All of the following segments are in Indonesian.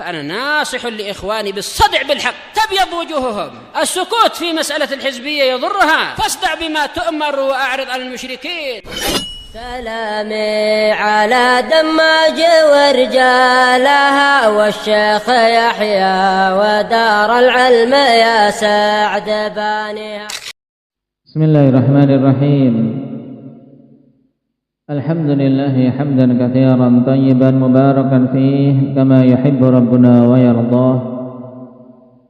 فأنا ناصح لإخواني بالصدع بالحق تبيض وجوههم. السكوت في مسألة الحزبية يضرها، فاصدع بما تؤمر وأعرض عن المشركين. سلامي على دماج ورجالها والشيخ يحيى ودار العلم يا سعد بانيها. بسم الله الرحمن الرحيم. الحمد لله حمدا كثيرا طيبا مباركا فيه كما يحب ربنا ويرضاه.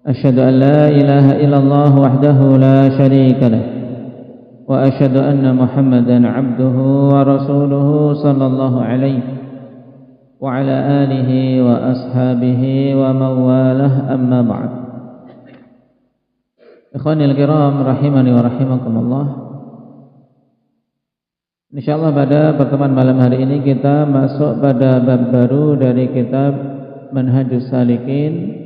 أشهد أن لا إله إلا الله وحده لا شريك له، وأشهد أن محمدا عبده ورسوله صلى الله عليه وعلى آله وأصحابه ومن والاه. أما بعد. Ikhwanil kiram rahimani wa rahimakumullah. Insyaallah pada pertemuan malam hari ini kita masuk pada bab baru dari kitab Manhajus Salikin,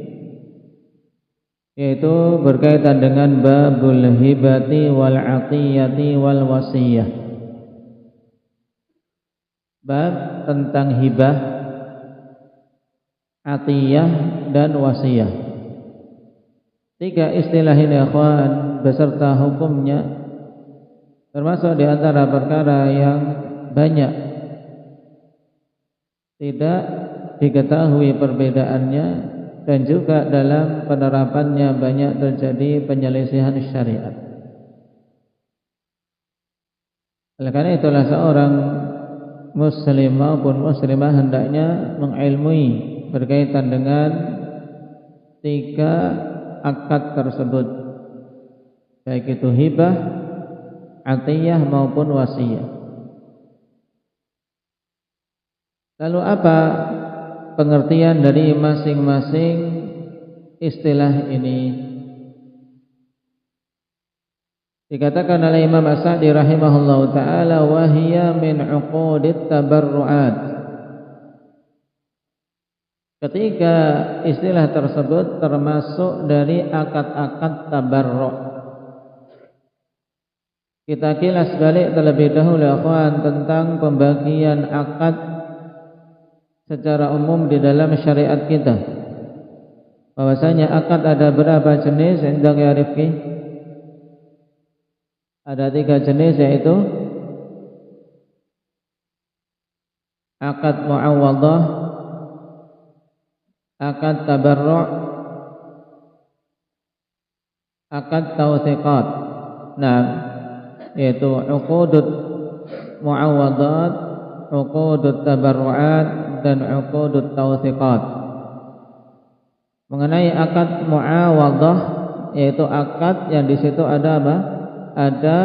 yaitu berkaitan dengan babul hibati wal atiyati wal wasiyah. Bab tentang hibah, atiyah dan wasiyah. Tiga istilah ini akhwan beserta hukumnya termasuk di antara perkara yang banyak tidak diketahui perbedaannya, dan juga dalam penerapannya banyak terjadi penyelisihan syariat. Oleh karena itulah seorang muslim maupun muslimah hendaknya mengilmui berkaitan dengan tiga akad tersebut, baik itu hibah, atiyah maupun wasiyah. Lalu apa pengertian dari masing-masing istilah ini? Dikatakan oleh Imam As-Sa'di rahimahullahu ta'ala, wa hiya min uqudit tabarru'at. Ketika istilah tersebut termasuk dari akad-akad tabarru'. Kita kilas balik terlebih dahulu akhwan tentang pembagian akad secara umum di dalam syariat kita. Bahwasanya akad ada berapa jenis? Endang ya Rifki? Ada 3 jenis, yaitu akad mu'awwadah, akad tabarru', akad tawthiqat. Nah, yaitu uqudut mu'awwadat, uqudut tabarru'at, dan uqudut tawthiqat. Mengenai akad mu'awwadah, yaitu akad yang di situ ada apa? Ada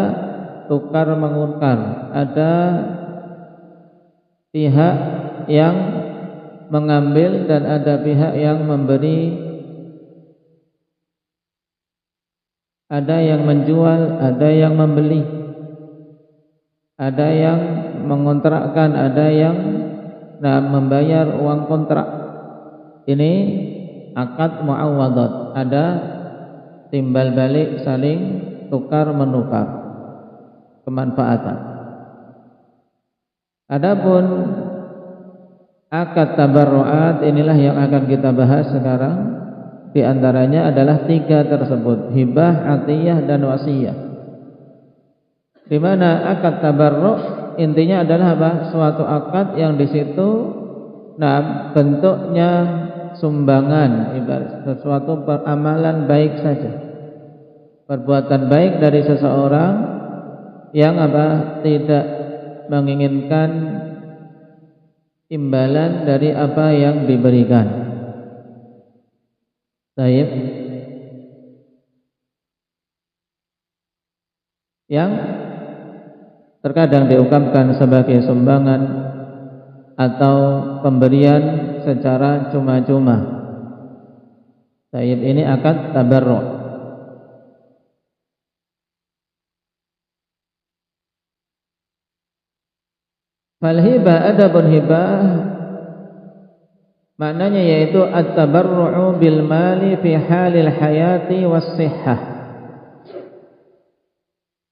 tukar menukar, ada pihak yang mengambil dan ada pihak yang memberi, ada yang menjual, ada yang membeli, ada yang mengontrakkan, ada yang membayar uang kontrak. Ini akad mu'awwadat, ada timbal balik, saling tukar menukar kemanfaatan. Adapun akad tabarru'at, inilah yang akan kita bahas sekarang. Di antaranya adalah 3 tersebut, hibah, atiyah, dan wasiyah. Di mana akad tabarru' intinya adalah apa? Suatu akad yang di situ bentuknya sumbangan, ibarat sesuatu peramalan baik saja, perbuatan baik dari seseorang yang apa? Tidak menginginkan imbalan dari apa yang diberikan. Baik. Yang terkadang diungkapkan sebagai sumbangan atau pemberian secara cuma-cuma. Baik, ini akad tabarru'. Fal hibah, adapun hibah maknanya yaitu at-tabarru'u bil mali fi halil hayati was sihhah.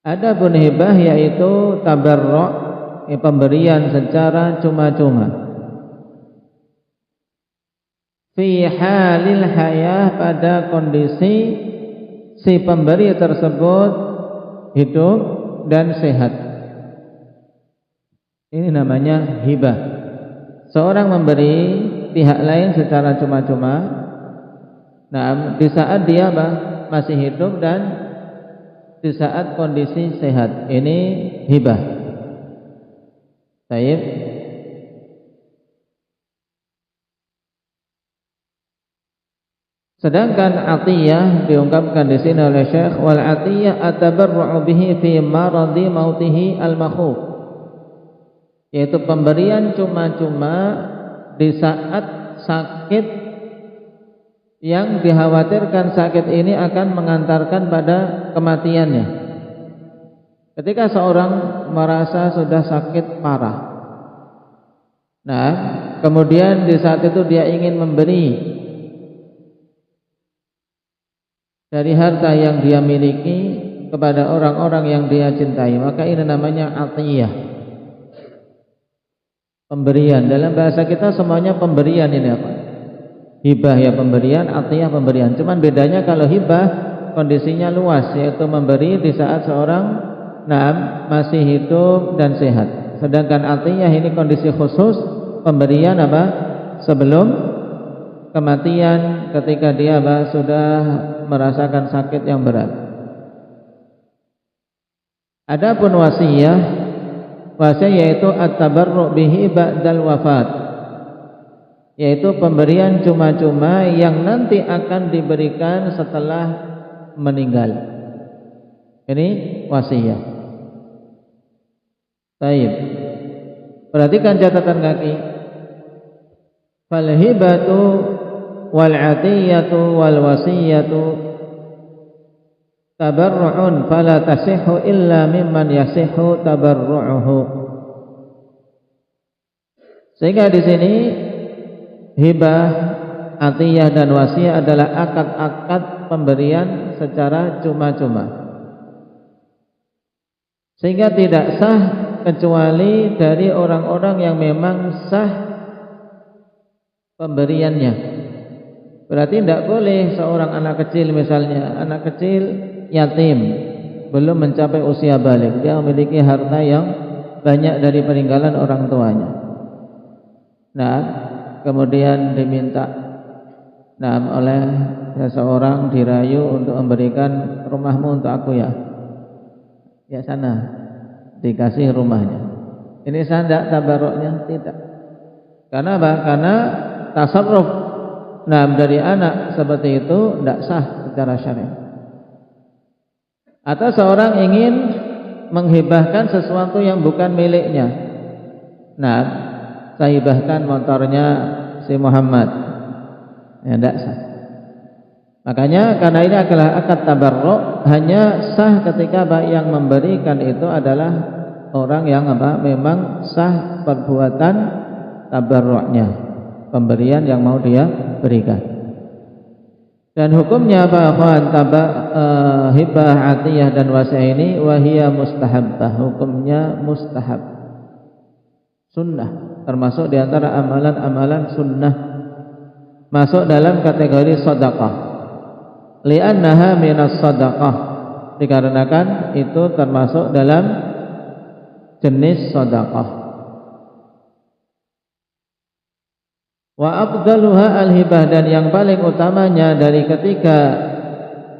Adapun hibah yaitu tabarru', pemberian secara cuma-cuma. fi halil hayah, pada kondisi si pemberi tersebut hidup dan sehat. Ini namanya hibah. Seorang memberi pihak lain secara cuma-cuma, nah, di saat dia masih hidup dan di saat kondisi sehat. Ini hibah. Baik. Sedangkan atiyah diungkapkan di sini oleh Syekh, wal atiyah atabarru'u bihi fi maradi mautihi al-makhuf, yaitu pemberian cuma-cuma di saat sakit yang dikhawatirkan sakit ini akan mengantarkan pada kematiannya. Ketika seorang merasa sudah sakit parah, nah, kemudian di saat itu dia ingin memberi dari harta yang dia miliki kepada orang-orang yang dia cintai, maka ini namanya atiyah, pemberian. Dalam bahasa kita semuanya pemberian ini apa? Hibah ya pemberian, atiyah pemberian. Cuman bedanya kalau hibah kondisinya luas, yaitu memberi di saat seorang masih hidup dan sehat. Sedangkan atiyah ini kondisi khusus, pemberian apa? Sebelum kematian, ketika dia sudah merasakan sakit yang berat. Adapun wasiyah yaitu at-tabarru' bihi ba'dal wafat, yaitu pemberian cuma-cuma yang nanti akan diberikan setelah meninggal. Ini wasiyah. Baik. Perhatikan catatan kaki. Fal hibatu wal atiyatu wal wasiyatu tabarru'un fala tasihhu illa mimman yasihhu tabarru'uhu. Sehingga di sini hibah, atiyah dan wasiyah adalah akad-akad pemberian secara cuma-cuma, sehingga tidak sah kecuali dari orang-orang yang memang sah pemberiannya. Berarti tidak boleh seorang anak kecil, misalnya anak kecil yatim belum mencapai usia balik, dia memiliki harta yang banyak dari peninggalan orang tuanya, nah kemudian diminta oleh seseorang, dirayu untuk memberikan rumahmu untuk aku ya sana, dikasih rumahnya. Ini sah tidak tabarruknya? Tidak. Karena apa? Karena tasarruf dari anak seperti itu tidak sah secara syariat. Atau seorang ingin menghibahkan sesuatu yang bukan miliknya. Nah, saya hibahkan motornya si Muhammad. Ya tidak sah. Makanya karena ini adalah akad tabarruk, hanya sah ketika yang memberikan itu adalah orang yang memang sah perbuatan tabarruknya, pemberian yang mau dia berikan. Dan hukumnya apa akhwan? Hibah, atiyah dan wasiyah ini wahiyah mustahabbah, hukumnya mustahab, sunnah, termasuk di antara amalan-amalan sunnah, masuk dalam kategori sedekah. Li'annaha minas sedekah, dikarenakan itu termasuk dalam jenis sedekah. Wa afdaluha al-hibah, dan yang paling utamanya dari ketiga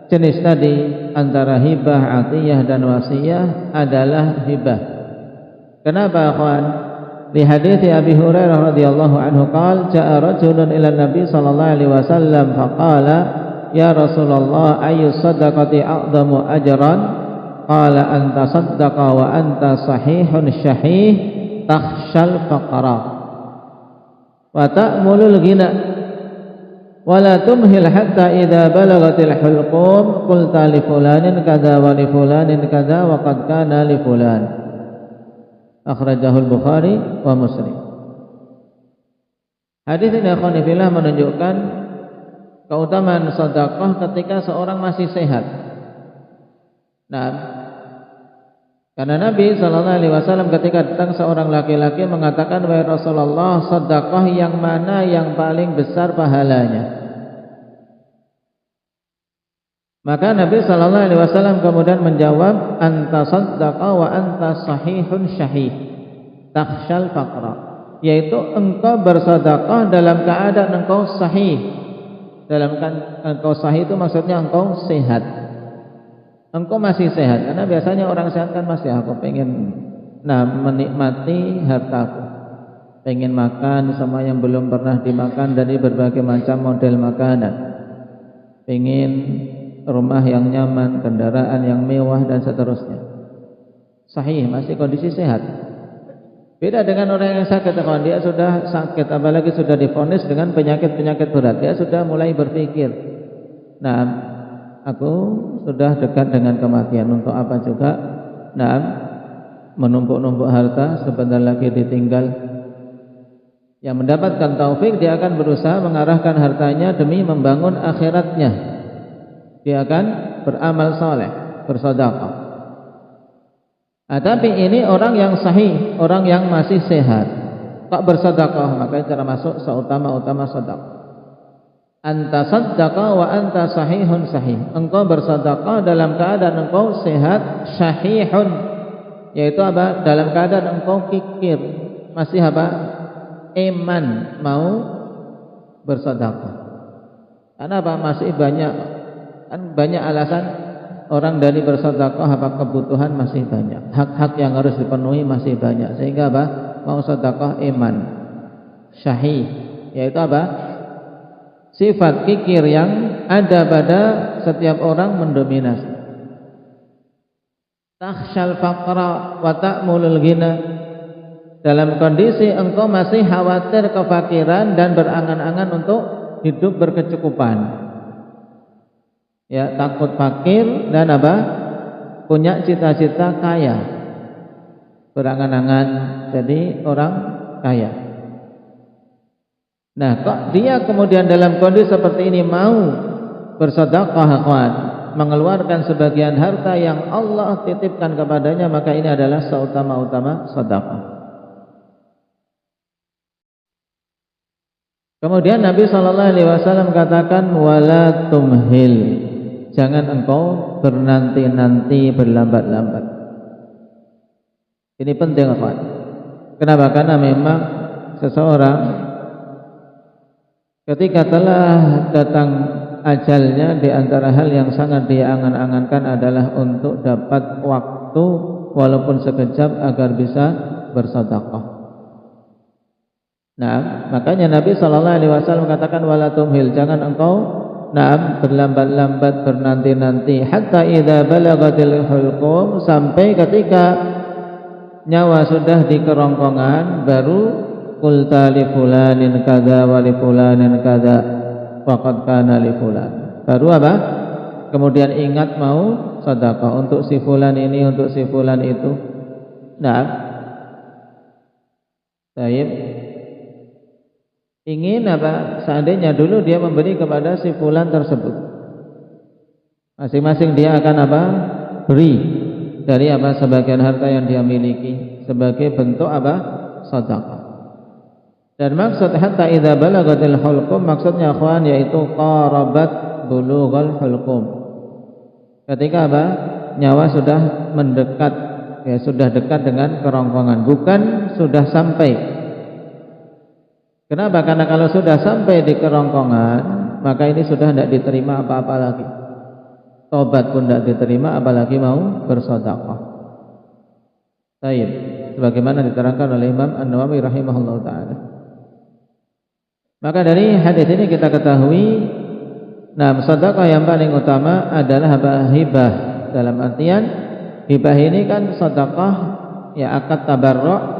jenis tadi antara hibah, atiyah dan wasiyah adalah hibah. Kenapa akhwan? Di hadits Abi Hurairah radhiyallahu anhu qala jaa rajulun ila Nabi sallallahu alaihi wasallam faqala ya Rasulullah ayyu sadaqati a'zamu ajran? Qala anta saddaqa wa anta sahihun syahih takhshal faqra wa ta'mulul ghina wa la tumhil hatta idza balagatil hulqum qulta li fulanin kadza wa li fulanin kadza wa qad kana li fulan. Akhrajahul Bukhari wa Muslim. Hadis ini akhwani fillah menunjukkan keutamaan sedekah ketika seorang masih sehat. Nah, Karena Nabi sallallahu alaihi wasallam ketika datang seorang laki-laki mengatakan, "Wahai Rasulullah, sedekah yang mana yang paling besar pahalanya?" Maka Nabi sallallahu alaihi wasallam kemudian menjawab, "Anta saddaqa wa anta sahihun syahih, takhshal faqra." Yaitu engkau bersedekah dalam keadaan engkau sahih. Dalam engkau sahih itu maksudnya engkau sehat. Engkau masih sehat, karena biasanya orang sehat kan masih aku pengen menikmati hartaku, pengen makan semua yang belum pernah dimakan dari berbagai macam model makanan, pengen rumah yang nyaman, kendaraan yang mewah dan seterusnya. Sahih, masih kondisi sehat. Beda dengan orang yang sakit. Kalau dia sudah sakit, apalagi sudah divonis dengan penyakit-penyakit berat, dia sudah mulai berpikir, aku sudah dekat dengan kematian, untuk apa juga menumpuk-numpuk harta, sebentar lagi ditinggal. Yang mendapatkan taufik, dia akan berusaha mengarahkan hartanya demi membangun akhiratnya. Dia akan beramal saleh, bersedekah. Tapi ini orang yang sahih, orang yang masih sehat, kok bersedekah, makanya termasuk seutama-utama sedekah. Anta saddaqa wa anta sahihun sahih. Engkau bersedekah dalam keadaan engkau sehat, syahihun, yaitu apa? Dalam keadaan engkau kikir, masih apa? Iman, mau bersedekah. Karena apa? Masih banyak alasan orang dari bersedekah, apa kebutuhan masih banyak, hak-hak yang harus dipenuhi masih banyak, sehingga apa? Mau sedekah iman, syahih, yaitu apa? Sifat kikir yang ada pada setiap orang mendominasi. Takhshal faqra wa ta'mulul ghina. Dalam kondisi engkau masih khawatir kefakiran dan berangan-angan untuk hidup berkecukupan. Ya, takut fakir dan apa? Punya cita-cita kaya. Berangan-angan jadi orang kaya. Nah, kok dia kemudian dalam kondisi seperti ini mau bersedekah, akhwan, mengeluarkan sebagian harta yang Allah titipkan kepadanya, maka ini adalah seutama-utama sedekah. Kemudian Nabi sallallahu alaihi wasallam katakan, "Wala tumhil." Jangan engkau bernanti-nanti, berlambat-lambat. Ini penting, akhwan. Kenapa? Karena memang seseorang ketika telah datang ajalnya, di antara hal yang sangat dia angan-angankan adalah untuk dapat waktu walaupun sekejap agar bisa bersedekah. Nah, makanya Nabi sallallahu alaihi wasallam katakan, "Wala tumhil." Jangan engkau berlambat-lambat, bernanti-nanti, hatta idza balagatil hulqum, sampai ketika nyawa sudah di kerongkongan baru qulta li fulanin kadza wa li fulanin kadza faqad kana li fulan. Baru apa? Kemudian ingat mau sedekah untuk si fulan ini, untuk si fulan itu. Nah, baik. Ingin apa? Seandainya dulu dia memberi kepada si fulan tersebut, masing-masing dia akan apa? Beri dari apa? Sebagian harta yang dia miliki sebagai bentuk apa? Sedekah. Dan maksud hatta idza balagatil hulqum, maksudnya akhwan, yaitu qarabat bulughal hulqum. Ketika apa? Nyawa sudah mendekat, ya sudah dekat dengan kerongkongan, bukan sudah sampai. Kenapa? Karena kalau sudah sampai di kerongkongan, maka ini sudah tidak diterima apa-apa lagi. Tobat pun tidak diterima, apalagi mau bersedekah. Baik, sebagaimana diterangkan oleh Imam An-Nawawi rahimahullah taala. Maka dari hadis ini kita ketahui, sedekah yang paling utama adalah hibah. Dalam artian hibah ini kan sedekah, ya akad tabarruk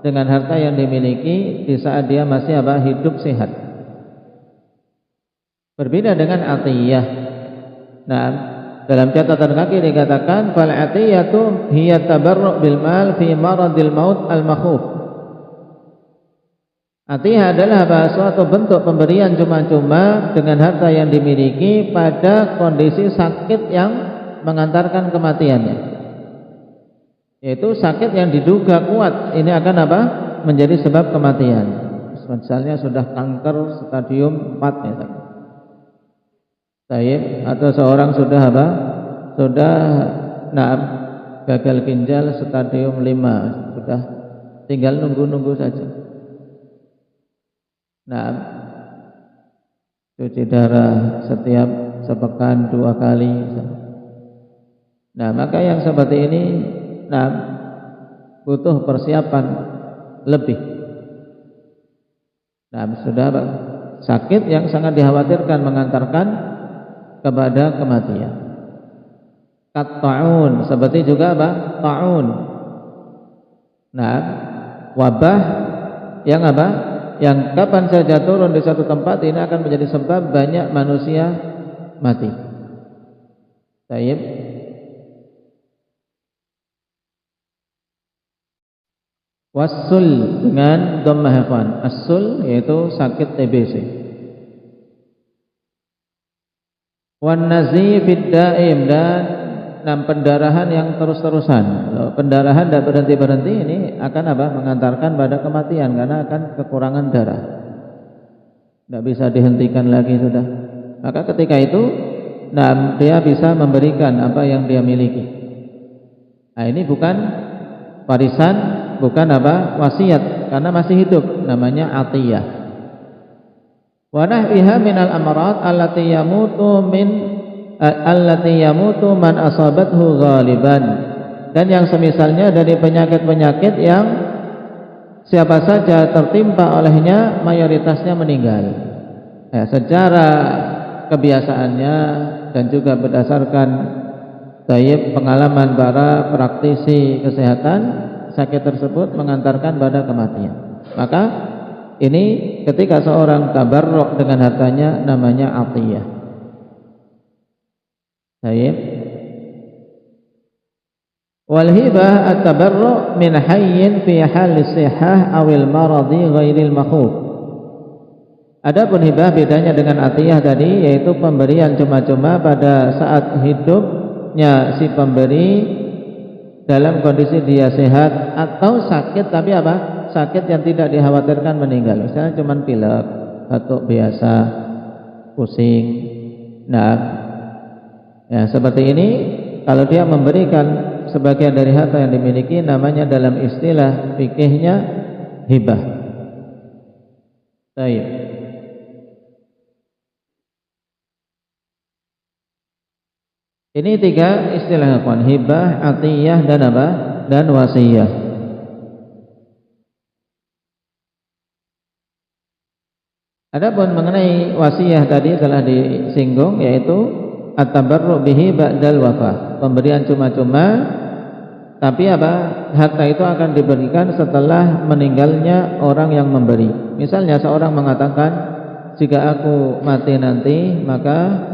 dengan harta yang dimiliki di saat dia masih hidup sehat. Berbeda dengan atiyah. Dalam catatan kaki dikatakan, fal atiyatu hiya tabarruk bil mal fi maradil maut al makhuf. Atiyah adalah suatu bentuk pemberian cuma-cuma dengan harta yang dimiliki pada kondisi sakit yang mengantarkan kematiannya. yaitu sakit yang diduga kuat ini akan apa? Menjadi sebab kematian. Misalnya sudah kanker stadium 4 misalnya. Atau seorang sudah apa? Sudah gagal ginjal stadium 5, sudah tinggal nunggu-nunggu saja. Cuci darah setiap sepekan 2 kali. Maka yang seperti ini butuh persiapan lebih. Sudah sakit yang sangat dikhawatirkan mengantarkan kepada kematian. Ta'un, seperti juga apa? Ta'un. Wabah yang apa? Yang kapan saja turun di satu tempat ini akan menjadi sebab banyak manusia mati. Baik. Wassul dengan dhammah ikhwan. As-sul yaitu sakit TBC. Wan nazifid daim, dan pendarahan yang terus-terusan. Pendarahan tidak berhenti-berhenti ini akan apa? Mengantarkan pada kematian karena akan kekurangan darah. Tidak bisa dihentikan lagi sudah. Maka ketika itu dia bisa memberikan apa yang dia miliki. Ini bukan warisan, bukan apa? Wasiat, karena masih hidup, namanya atiyah. Wa nahwiha minal amrad allati yamutu man asabathu ghaliban, dan yang semisalnya dari penyakit-penyakit yang siapa saja tertimpa olehnya mayoritasnya meninggal. Secara kebiasaannya dan juga berdasarkan pengalaman para praktisi kesehatan, sakit tersebut mengantarkan pada kematian. Maka ini ketika seorang tabarruk dengan hartanya namanya atiyah. Baik. Wal hibah at-tabarru' min hayyin fi halis sihah awil maradi ghairil makhuf. Adapun hibah bedanya dengan atiyah tadi, yaitu pemberian cuma-cuma pada saat hidupnya si pemberi dalam kondisi dia sehat atau sakit, tapi apa? Sakit yang tidak dikhawatirkan meninggal. Misalnya cuma pilek, batuk biasa, pusing. Seperti ini kalau dia memberikan sebagian dari harta yang dimiliki, namanya dalam istilah fikihnya hibah. Baik. Ini 3 istilah ikhwan, hibah, atiyah dan apa? Dan wasiyah. Adapun mengenai wasiyah tadi telah disinggung, yaitu at-tabarru' bihi ba'dal wafah, pemberian cuma-cuma, tapi apa? Harta itu akan diberikan setelah meninggalnya orang yang memberi. Misalnya seorang mengatakan, jika aku mati nanti, maka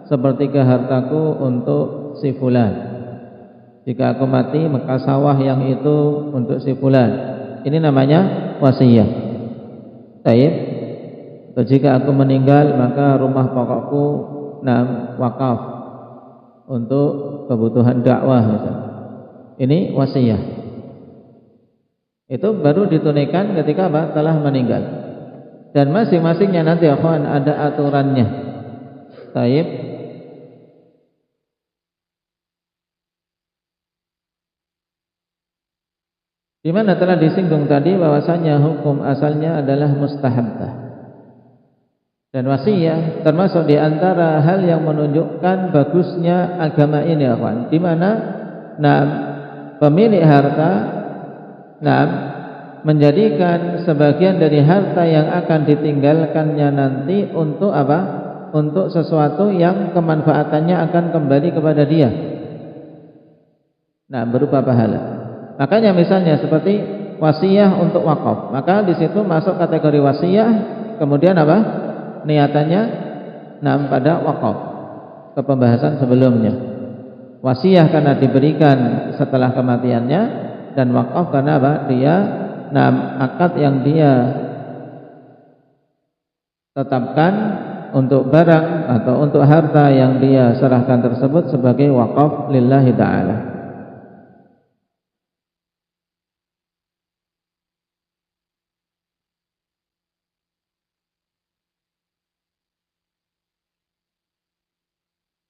sepertiga hartaku untuk si fulan. Jika aku mati, maka sawah yang itu untuk si fulan. Ini namanya wasiyah. Baik. Jika aku meninggal, maka rumah pokokku wakaf untuk kebutuhan dakwah misalnya. Ini wasiyah. Itu baru ditunaikan ketika apa? Telah meninggal. Dan masing-masingnya nanti akan ada aturannya. Baik. Di mana telah disinggung tadi bahwasanya hukum asalnya adalah mustahabbah. Dan wasiyah termasuk di antara hal yang menunjukkan bagusnya agama ini, kawan. Di mana pemilik harta menjadikan sebagian dari harta yang akan ditinggalkannya nanti untuk apa? Untuk sesuatu yang kemanfaatannya akan kembali kepada dia. Berupa pahala. Makanya misalnya seperti wasiyah untuk wakaf, maka di situ masuk kategori wasiyah, kemudian apa? Niatannya pada wakaf. Ke pembahasan sebelumnya, wasiyah karena diberikan setelah kematiannya, dan wakaf karena apa? Dia akad yang dia tetapkan untuk barang atau untuk harta yang dia serahkan tersebut sebagai wakaf lillahi ta'ala.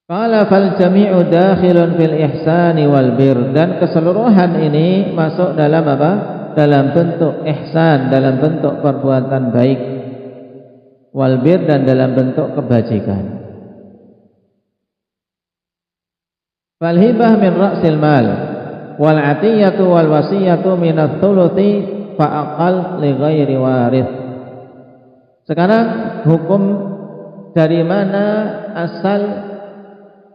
Qala fal jami'u dakhilun fil ihsani wal bir, dan keseluruhan ini masuk dalam apa? Dalam bentuk ihsan, dalam bentuk perbuatan baik, wal bir, dan dalam bentuk kebajikan. Fal hibah min ra'sil mal, wal atiyatu wal wasiyatu min ats-tsuluthi fa aqal li ghairi warith. Sekarang hukum dari mana asal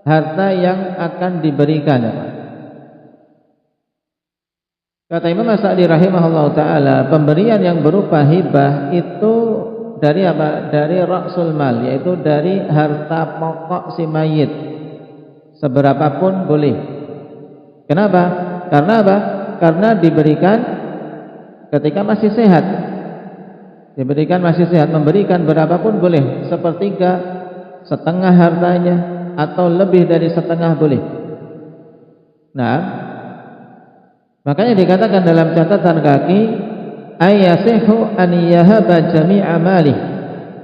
harta yang akan diberikan. Kata Imam As-Sa'di rahimahullah ta'ala, pemberian yang berupa hibah itu dari apa? Dari ra'sul mal, yaitu dari harta pokok si mayit, seberapapun boleh. Kenapa? Karena apa? Karena diberikan ketika masih sehat. Diberikan masih sehat, memberikan berapapun boleh, sepertiga, setengah hartanya, atau lebih dari setengah boleh. Nah, makanya dikatakan dalam catatan kaki, ayasihu an yahaba jami'a malih,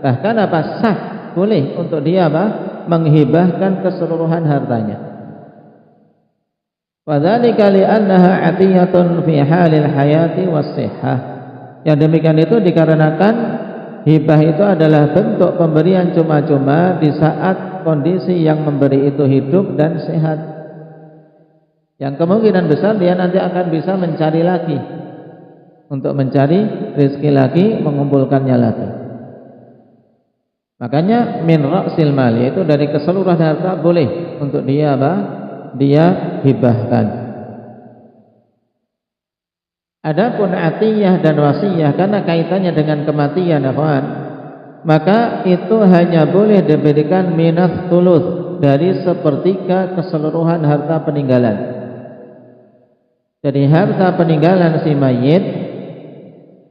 bahkan apa? Sah, boleh untuk dia apa? Menghibahkan keseluruhan hartanya. Wadzalika li'annaha 'atiyatun fi halil hayati was-sihhah. Yang demikian itu dikarenakan hibah itu adalah bentuk pemberian cuma-cuma di saat kondisi yang memberi itu hidup dan sehat, yang kemungkinan besar dia nanti akan bisa mencari lagi, untuk mencari rezeki lagi, mengumpulkannya lagi. Makanya min ra'sil mal, yaitu dari keseluruhan harta boleh untuk dia apa? Dia hibahkan. Adapun atiyah dan wasiyah, karena kaitannya dengan kematian, ikhwan, maka itu hanya boleh diberikan minats thuluth, dari sepertiga keseluruhan harta peninggalan. Jadi harta peninggalan si mayit,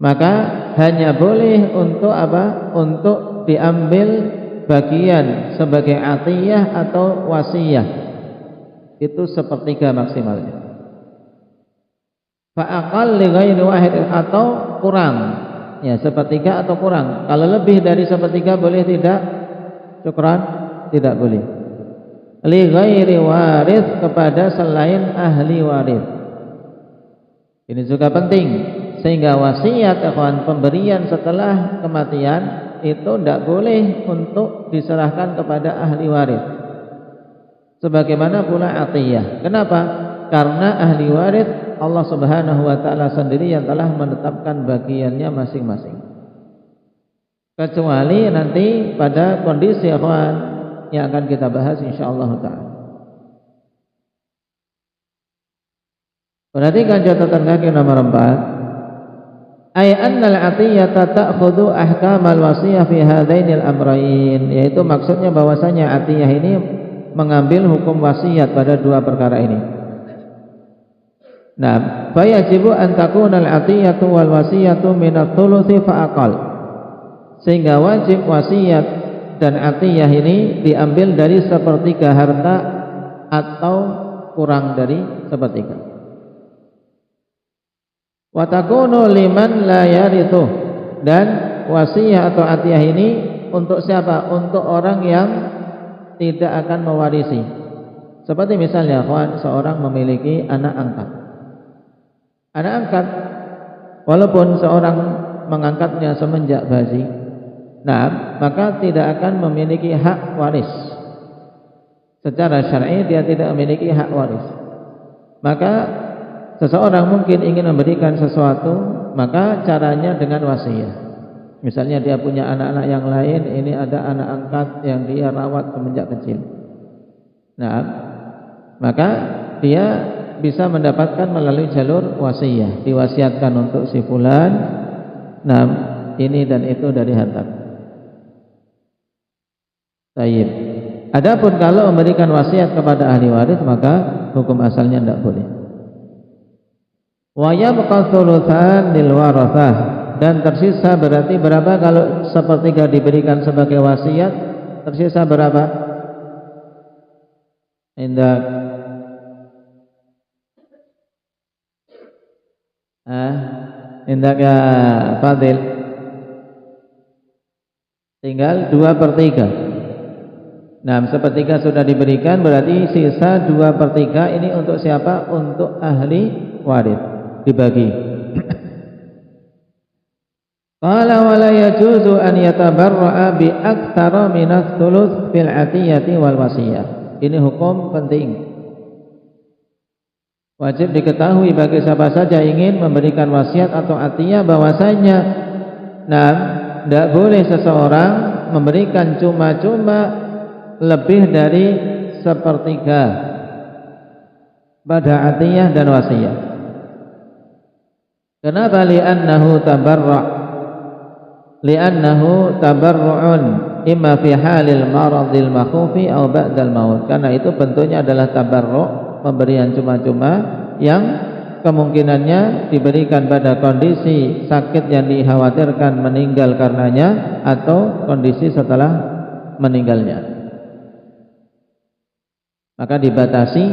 maka hanya boleh untuk apa? Untuk diambil bagian sebagai atiyah atau wasiyah, itu sepertiga maksimalnya. Fa'aqal li ghairi wahid, atau kurang, ya, sepertiga atau kurang. Kalau lebih dari sepertiga boleh tidak? Syukran, tidak boleh. Li ghairi warith, kepada selain ahli waris. Ini juga penting, sehingga wasiat, ikhwan, pemberian setelah kematian itu tidak boleh untuk diserahkan kepada ahli waris. Sebagaimana pula atiyah. Kenapa? Karena ahli waris Allah Subhanahu wa ta'ala sendiri yang telah menetapkan bagiannya masing-masing. Kecuali nanti pada kondisi ikhwan yang akan kita bahas insyaallah ta'ala. Perhatikan catatan kaki nomor 4. Ay annal atiyata ta'khudhu ahkamal wasiyah fi hadainil amrayn, yaitu maksudnya bahwasanya atiyah ini mengambil hukum wasiat pada dua perkara ini. Nah, fayajibu an takuna al-atiyatu wal wasiyatu min ats-tsuluthi fa aqal. Sehingga wajib wasiat dan atiyah ini diambil dari sepertiga harta atau kurang dari sepertiga. Wa takunu liman la yarithu, dan wasiyah atau atiyah ini untuk siapa? Untuk orang yang tidak akan mewarisi. Seperti misalnya seorang memiliki anak angkat. Anak angkat, walaupun seorang mengangkatnya semenjak bayi, nah, maka tidak akan memiliki hak waris. Secara syar'i dia tidak memiliki hak waris. Maka seseorang mungkin ingin memberikan sesuatu, maka caranya dengan wasiat. Misalnya dia punya anak-anak yang lain, ini ada anak angkat yang dia rawat semenjak kecil. Nah, maka dia bisa mendapatkan melalui jalur wasiyah, diwasiatkan untuk si fulan, nah, ini dan itu dari harta. Tayyib. Adapun kalau memberikan wasiat kepada ahli waris, maka hukum asalnya tidak boleh. Wa yabqa thulutsan lil warathah, dan tersisa berarti berapa kalau sepertiga diberikan sebagai wasiat? Tersisa berapa? Indah indah ya Fadil, tinggal 2/3. Nah, sepertiga sudah diberikan, berarti sisa 2/3 ini untuk siapa? Untuk ahli waris, dibagi. Qala wa la yajuzu an yatabarra'a bi aktsara min ats-tsulus fil 'atiyati wal wasiyah. Ini hukum penting. Wajib diketahui bagi siapa saja ingin memberikan wasiat atau atiyah bahwasanya tidak boleh seseorang memberikan cuma-cuma lebih dari 1/3 pada atiyah dan wasiyah. Kenapa? Li'annahu tabarru'un imma fi halil maradil makhufi aw ba'dal maut. Karena itu bentuknya adalah tabarru', pemberian cuma-cuma yang kemungkinannya diberikan pada kondisi sakit yang dikhawatirkan meninggal karenanya atau kondisi setelah meninggalnya. Maka dibatasi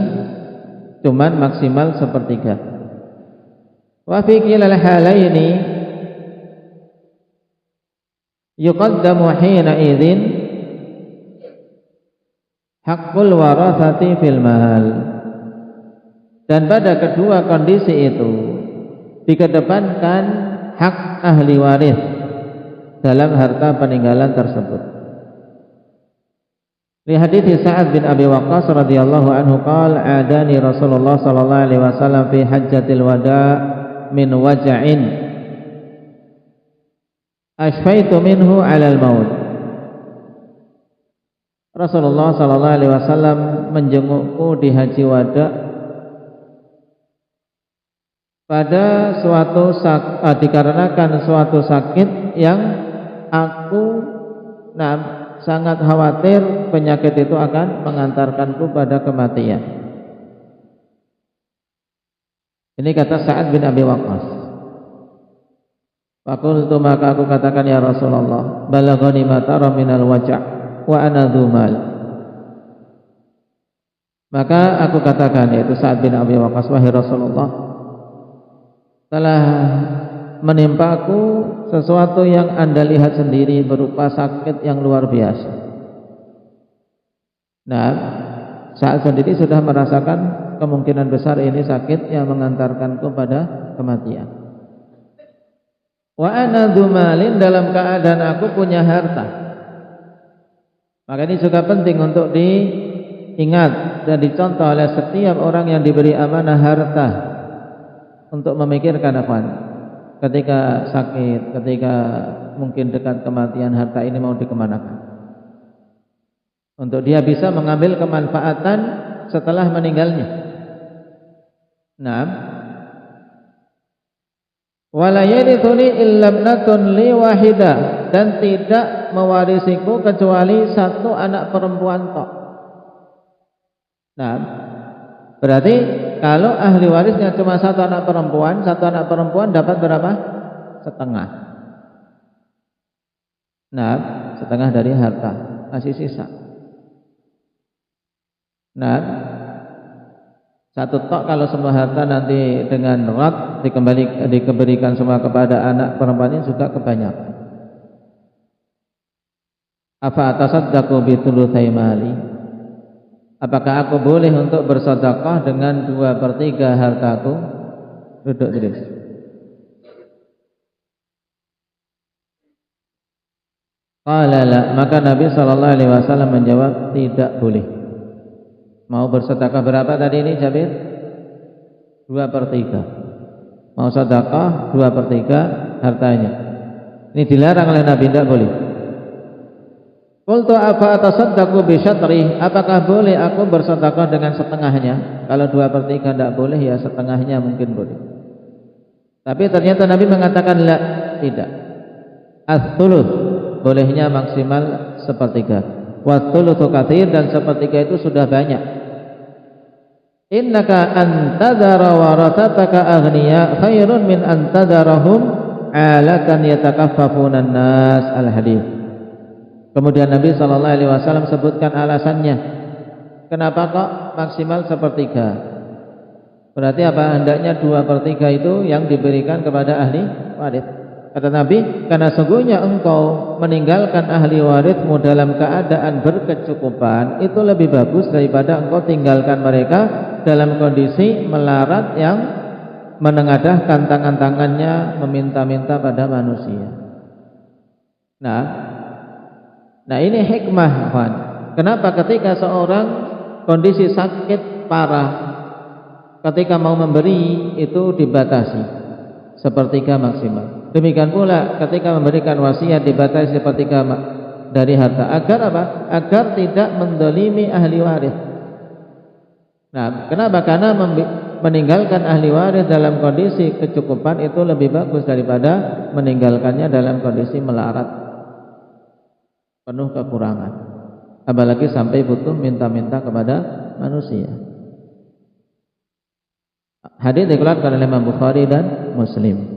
cuman maksimal 1/3. Wa fi kilal halaini yuqaddamu hina idzin haqqul warathati fil mahal. Dan pada kedua kondisi itu dikedepankan hak ahli waris dalam harta peninggalan tersebut. Li hadits Sa'ad bin Abi Waqqas radhiyallahu anhu qala adani Rasulullah sallallahu alaihi wasallam fi hajjatil wada' min waja'in ashfaitu minhu 'alal maut. Rasulullah sallallahu alaihi wasallam menjengukku di haji wada pada suatu dikarenakan suatu sakit yang aku sangat khawatir penyakit itu akan mengantarkanku pada kematian. Ini kata Sa'ad bin Abi Waqqas. Faqultu, maka aku katakan, ya Rasulullah, balaghani ma tara minal waja' wa ana dzu mal. Maka aku katakan, yaitu Sa'ad bin Abi Waqqas, wahai Rasulullah, telah menimpaku sesuatu yang Anda lihat sendiri berupa sakit yang luar biasa. Nah, Sa'ad sendiri sudah merasakan kemungkinan besar ini sakit yang mengantarkanku pada kematian. Wa ana dzumalin, dalam keadaan aku punya harta. Maka ini juga penting untuk diingat dan dicontoh oleh setiap orang yang diberi amanah harta untuk memikirkan ketika sakit, ketika mungkin dekat kematian, harta ini mau dikemanakan, untuk dia bisa mengambil kemanfaatan setelah meninggalnya. Nah, wala yarithuni illa ibnatun li wahida, dan tidak mewarisiku kecuali satu anak perempuan tok. Nah, berarti kalau ahli warisnya cuma satu anak perempuan dapat berapa? Setengah. Nah, setengah dari harta, masih sisa. Nah, satu tok kalau semua harta nanti dengan rat dikembalikan semua kepada anak perempuan ini juga kebanyakan. Afa atasaddaqu bi thulutsai mali? Apakah aku boleh untuk bersedekah dengan 2/3 hartaku? Duduk terus. Qala la, maka Nabi sallallahu alaihi wasallam menjawab, tidak boleh. Mau bersedekah berapa tadi ini Jabir? 2/3. Mau sedekah 2/3 hartanya. Ini dilarang oleh Nabi, tidak boleh. Qultu afa atasaddaqu bi syatri? Apakah boleh aku bersedekah dengan setengahnya? Kalau 2/3 tidak boleh, ya setengahnya mungkin boleh. Tapi ternyata Nabi mengatakan la, tidak. Ats-tsuluts, bolehnya maksimal 1/3. Wa tsulutsu katsir, dan 1/3 itu sudah banyak. Innaka antadara warathataka aghniya khairun min antadarahum alatan yatakaffafuna an-nas, al-hadits. Kemudian Nabi sallallahu alaihi wasallam sebutkan alasannya. Kenapa kok maksimal 1/3? Berarti apa? Hendaknya 2/3 itu yang diberikan kepada ahli waris. Kata Nabi, karena sungguhnya engkau meninggalkan ahli warismu dalam keadaan berkecukupan itu lebih bagus daripada engkau tinggalkan mereka dalam kondisi melarat yang menengadahkan tangan-tangannya meminta-minta pada manusia. Nah ini hikmah, kawan. Kenapa ketika seorang kondisi sakit parah, ketika mau memberi itu dibatasi sepertiga maksimal. Demikian pula ketika memberikan wasiat dibatasi sepertiga dari harta. Agar apa? Agar tidak mendolimi ahli waris. Nah, kenapa? Karena meninggalkan ahli waris dalam kondisi kecukupan itu lebih bagus daripada meninggalkannya dalam kondisi melarat, penuh kekurangan. Apalagi sampai butuh minta-minta kepada manusia. Hadis dikeluarkan oleh Imam Bukhari dan Muslim.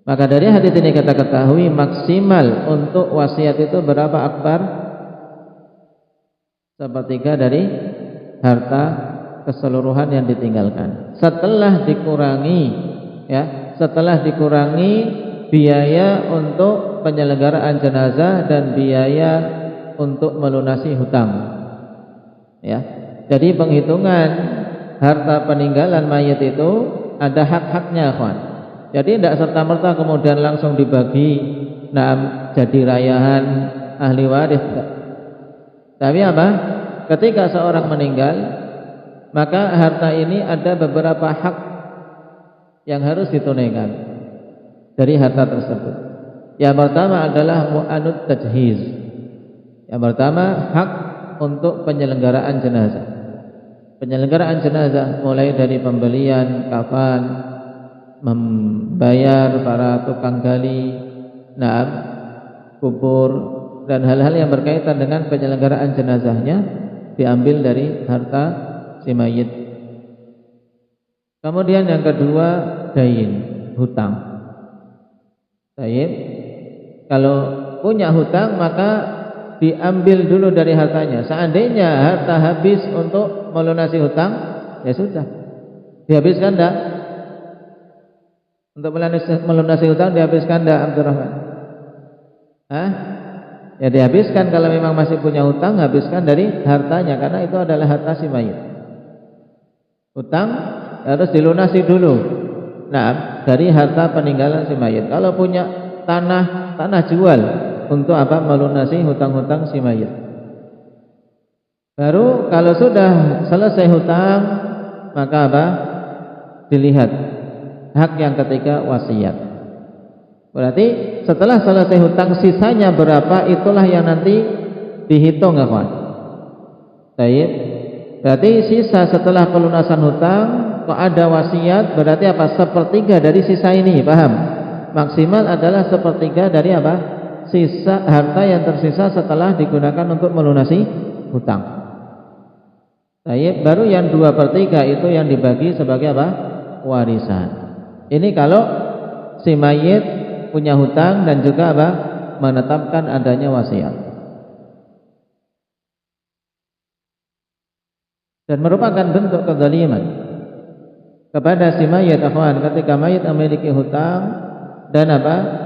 Maka dari hadis ini kita ketahui maksimal untuk wasiat itu berapa, Akbar? Sepertiga dari harta keseluruhan yang ditinggalkan. Setelah dikurangi biaya untuk penyelenggaraan jenazah dan biaya untuk melunasi hutang. Ya. Jadi penghitungan harta peninggalan mayit itu ada hak-haknya, kawan. Jadi tidak serta-merta kemudian langsung dibagi jadi rayahan ahli waris. Tapi apa? Ketika seorang meninggal, maka harta ini ada beberapa hak yang harus ditunaikan dari harta tersebut. Yang pertama adalah mu'anud tajhiz. Yang pertama hak untuk penyelenggaraan jenazah. Penyelenggaraan jenazah mulai dari pembelian kafan, membayar para tukang gali, kubur, dan hal-hal yang berkaitan dengan penyelenggaraan jenazahnya diambil dari harta si mayit. Kemudian yang kedua, dain, hutang. Dain, kalau punya hutang maka diambil dulu dari hartanya. Seandainya harta habis untuk melunasi hutang, ya sudah, dihabiskan enggak? Untuk melunasi hutang dihabiskan enggak, Abdurrahman? Ya dihabiskan. Kalau memang masih punya hutang, habiskan dari hartanya, karena itu adalah harta si mayit. Hutang harus dilunasi dulu. Dari harta peninggalan si mayit. Kalau punya tanah jual untuk apa? Melunasi hutang-hutang si mayit. Baru kalau sudah selesai hutang, maka apa? Dilihat hak yang ketiga, wasiat. Berarti setelah selesai hutang sisanya berapa, itulah yang nanti dihitung, kawan. Baik. Berarti sisa setelah pelunasan hutang kok ada wasiat, berarti apa? Sepertiga dari sisa ini, paham? Maksimal adalah sepertiga dari apa? Sisa harta yang tersisa setelah digunakan untuk melunasi hutang. Baik. Baru yang 2/3 itu yang dibagi sebagai apa? Warisan. Ini kalau si mayit punya hutang dan juga apa? Menetapkan adanya wasiat. Dan merupakan bentuk kezaliman kepada si mayit, akhwan, ketika mayit memiliki hutang dan apa?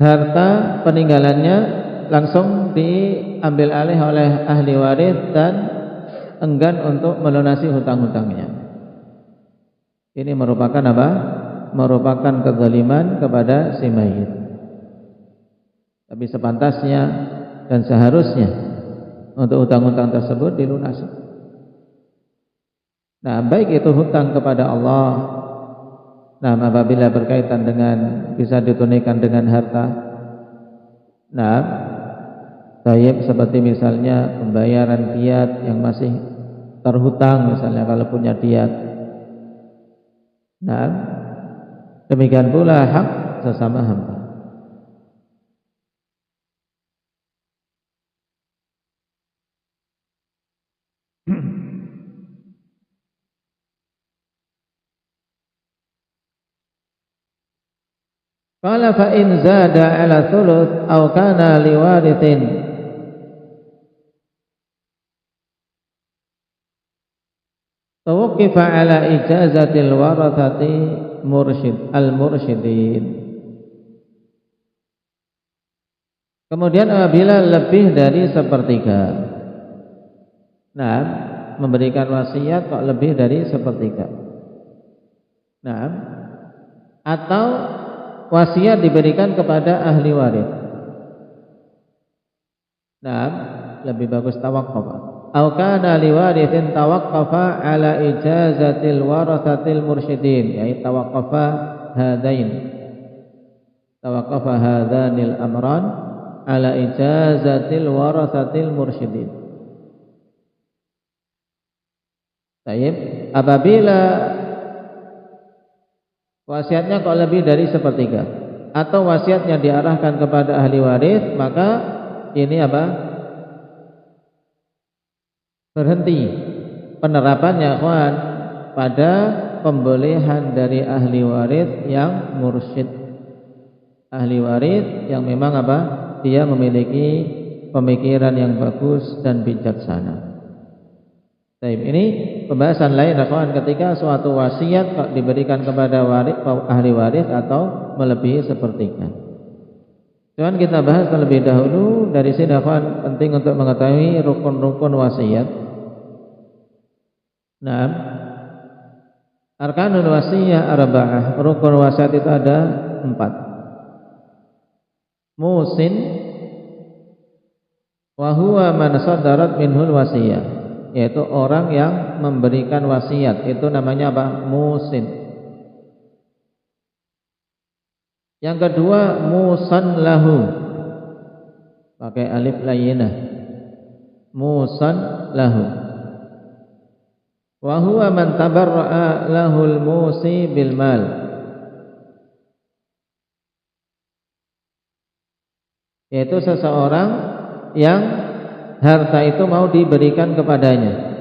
Harta peninggalannya langsung diambil alih oleh ahli waris dan enggan untuk melunasi hutang-hutangnya. Ini merupakan apa? Merupakan kezaliman kepada si mayit. Tapi sepantasnya dan seharusnya untuk hutang-hutang tersebut dilunasi. Baik itu hutang kepada Allah. Apabila berkaitan dengan bisa ditunaikan dengan harta. Baik seperti misalnya pembayaran diat yang masih terhutang, misalnya kalau punya diat. Demikian pula hak sesama hamba. Qala fa in zada ala thuluth aw kana liwarithin tawaqqifa ala ijazatil warathati al-mursyidin. Kemudian apabila lebih dari sepertiga, nah, memberikan wasiat kok lebih dari sepertiga, nah, atau wasiat diberikan kepada ahli waris, nah, lebih bagus tawaqqaf. Au kana liwarithin tawaqqafa ala ijazatil warathatil mursyidin, yaitu tawaqqafa hadanil amran ala ijazatil warathatil mursyidin. Baik, apabila wasiatnya kok lebih dari sepertiga atau wasiatnya diarahkan kepada ahli waris, maka ini apa? Berhenti penerapannya ikhwan pada pembolehan dari ahli waris yang mursyid. Ahli waris yang memang apa? Dia memiliki pemikiran yang bagus dan bijaksana. Baik, ini pembahasan lain ikhwan ketika suatu wasiat kok diberikan kepada ahli waris atau melebihi sepertiga. Cuman kita bahas terlebih dahulu dari sini ikhwan, penting untuk mengetahui rukun-rukun wasiat. Nah, arkanul wasiyah arba'ah. Rukun wasiat itu ada 4. Musin wa huwa man sadarat minhul wasiyah, yaitu orang yang memberikan wasiat, itu namanya apa? Musin. Yang kedua musan lahu, pakai alif layyinah, musan lahu. Wa huwa man tabarra'a lahul musi bil mal, yaitu seseorang yang harta itu mau diberikan kepadanya.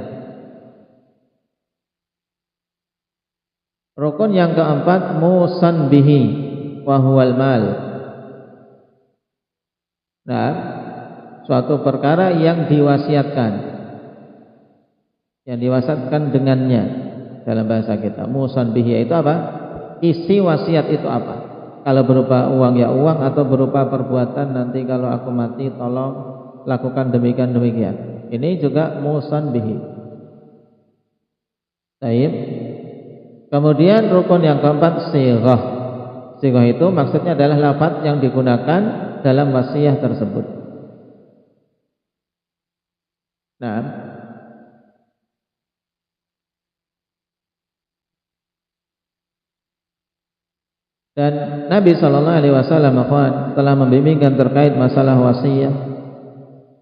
Rukun yang keempat musan bihi wa huwal mal. Nah, suatu perkara yang diwasiatkan, yang diwasiatkan dengannya dalam bahasa kita. Musan bihi itu apa? Isi wasiat itu apa? Kalau berupa uang ya uang, atau berupa perbuatan, nanti kalau aku mati tolong lakukan demikian demikian. Ini juga musan bihi. Baik. Kemudian rukun yang keempat sighah. Sighah itu maksudnya adalah lafaz yang digunakan dalam wasiat tersebut. Nah, dan Nabi sallallahu alaihi wasallam telah membimbingkan terkait masalah wasiat.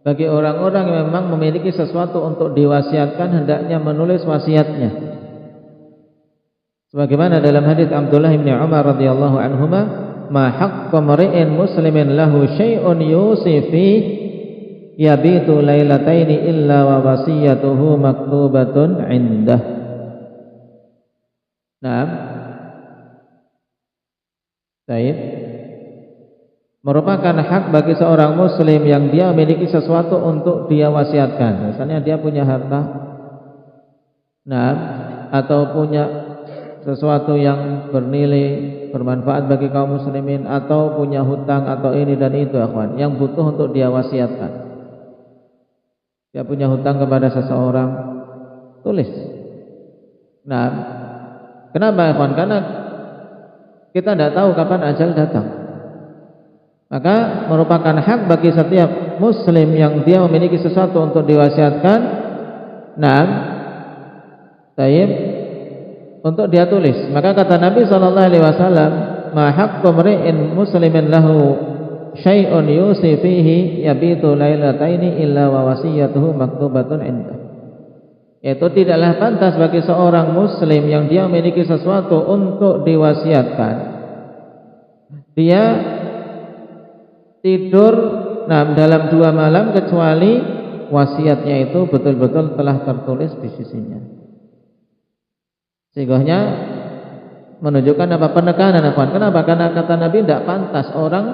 Bagi orang-orang yang memang memiliki sesuatu untuk diwasiatkan, hendaknya menulis wasiatnya. Sebagaimana dalam hadis Abdullah bin Umar radhiyallahu anhuma, "Ma haqqu mar'in muslimin lahu syai'un yusi fi yabitu lailataini illa wa wasiyatuhu maktubatun 'indah." Nah, baik, merupakan hak bagi seorang muslim yang dia memiliki sesuatu untuk dia wasiatkan. Misalnya dia punya harta, nah, atau punya sesuatu yang bernilai, bermanfaat bagi kaum muslimin, atau punya hutang atau ini dan itu akhwan, yang butuh untuk dia wasiatkan. Dia punya hutang kepada seseorang, tulis. Nah, kenapa akhwan? Karena kita tidak tahu kapan ajal datang. Maka merupakan hak bagi setiap muslim yang dia memiliki sesuatu untuk diwasiatkan, nah, taib, untuk dia tulis. Maka kata Nabi sallallahu alaihi wasallam, "Ma haqqu mar'in muslimin lahu syai'un yusi fihi yabitu lailataini illa wa wasiyatuhu maktubatun 'indah." Yaitu tidaklah pantas bagi seorang muslim yang dia memiliki sesuatu untuk diwasiatkan, dia tidur dalam 2 malam kecuali wasiatnya itu betul-betul telah tertulis di sisinya. Sehingga menunjukkan apa? Penekanan apa? Kenapa? Karena kata Nabi tidak pantas orang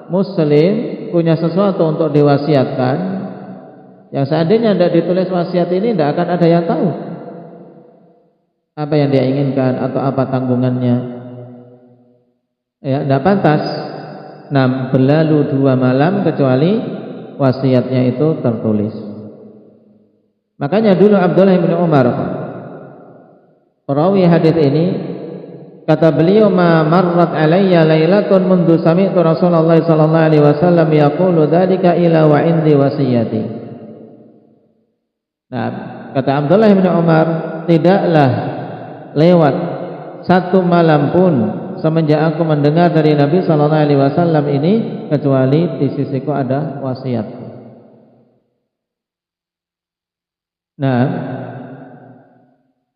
muslim punya sesuatu untuk diwasiatkan, yang seandainya tidak ditulis wasiat ini, tidak akan ada yang tahu apa yang dia inginkan atau apa tanggungannya. Ya, tidak pantas. berlalu 2 malam kecuali wasiatnya itu tertulis. Makanya dulu Abdullah bin Umar, perawi hadis ini, kata beliau, ma marrat alayya lailatun mundu sami'tu Rasulullah sallallahu alaihi wasallam yaqulu dzalika ila wa indi wasiyati. Kata Abdullah bin Umar, tidaklah lewat 1 malam pun semenjak aku mendengar dari Nabi sallallahu alaihi wasallam ini kecuali di sisiku ada wasiat.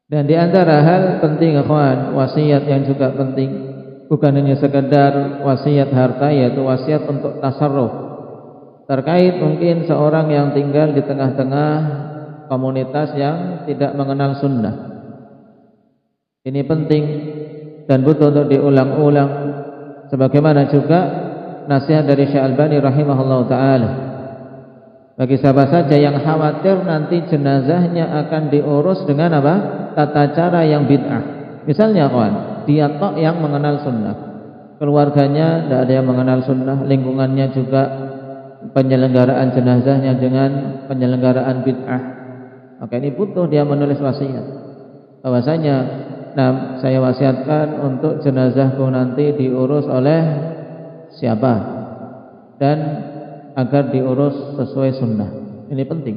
Dan di antara hal penting ikhwan, wasiat yang juga penting, bukan hanya sekedar wasiat harta, yaitu wasiat untuk tasarruf. Terkait mungkin seorang yang tinggal di tengah-tengah komunitas yang tidak mengenal sunnah. Ini penting dan butuh untuk diulang-ulang, sebagaimana juga nasihat dari Syekh Albani rahimahullah ta'ala. Bagi siapa saja yang khawatir nanti jenazahnya akan diurus dengan apa? Tata cara yang bid'ah. Misalnya kawan, dia tok yang mengenal sunnah, keluarganya tidak ada yang mengenal sunnah, lingkungannya juga penyelenggaraan jenazahnya dengan penyelenggaraan bid'ah. Maka ini butuh dia menulis wasiat bahwasanya, saya wasiatkan untuk jenazahku nanti diurus oleh siapa dan agar diurus sesuai sunnah. Ini penting,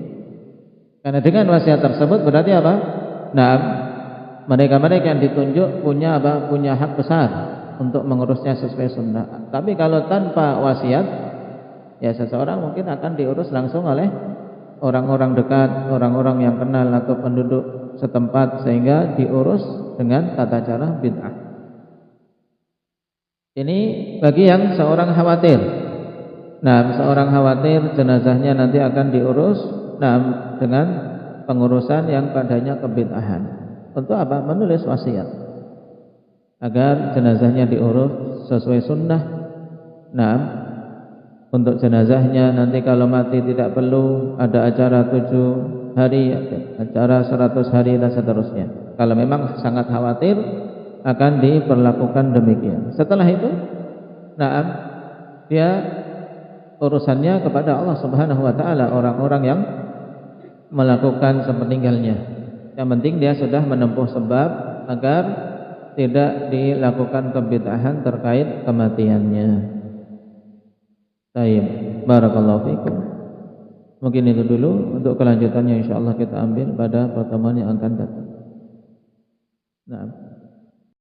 karena dengan wasiat tersebut berarti apa? Mereka-mereka yang ditunjuk punya apa? Punya hak besar untuk mengurusnya sesuai sunnah. Tapi kalau tanpa wasiat, ya seseorang mungkin akan diurus langsung oleh orang-orang dekat, orang-orang yang kenal atau penduduk setempat, sehingga diurus dengan tata cara bid'ah. Ini bagi yang seorang khawatir. Seorang khawatir jenazahnya nanti akan diurus dengan pengurusan yang padanya kebid'ahan. Untuk apa? Menulis wasiat agar jenazahnya diurus sesuai sunnah. Untuk jenazahnya nanti kalau mati tidak perlu ada acara 7 hari, acara 100 hari dan seterusnya. Kalau memang sangat khawatir akan diperlakukan demikian. Setelah itu, dia urusannya kepada Allah Subhanahu wa taala, orang-orang yang melakukan sepeninggalnya. Yang penting dia sudah menempuh sebab agar tidak dilakukan kebid'ahan terkait kematiannya. Baik, barakallahu fikum. Mungkin itu dulu, untuk kelanjutannya insyaallah kita ambil pada pertemuan yang akan datang.